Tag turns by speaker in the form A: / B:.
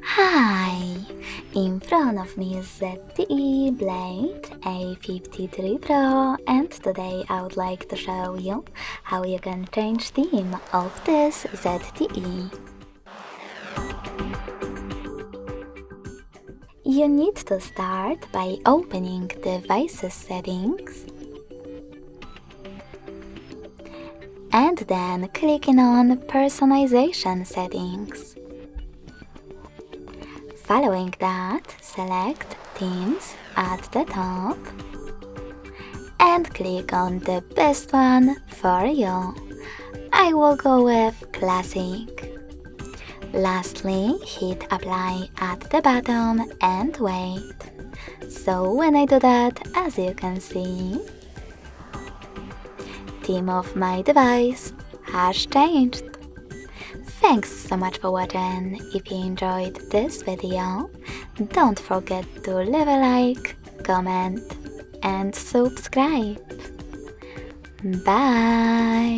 A: Hi! In front of me is ZTE Blade A53 Pro, and today I would like to show you how you can change theme of this ZTE. You need to start by opening Devices Settings and then clicking on Personalization Settings. Following that, select Themes at the top and click on the best one for you. I will go with Classic. Lastly, hit Apply at the bottom and wait. So when I do that, as you can see, theme of my device has changed. Thanks so much for watching. If you enjoyed this video, don't forget to leave a like, comment and subscribe. Bye!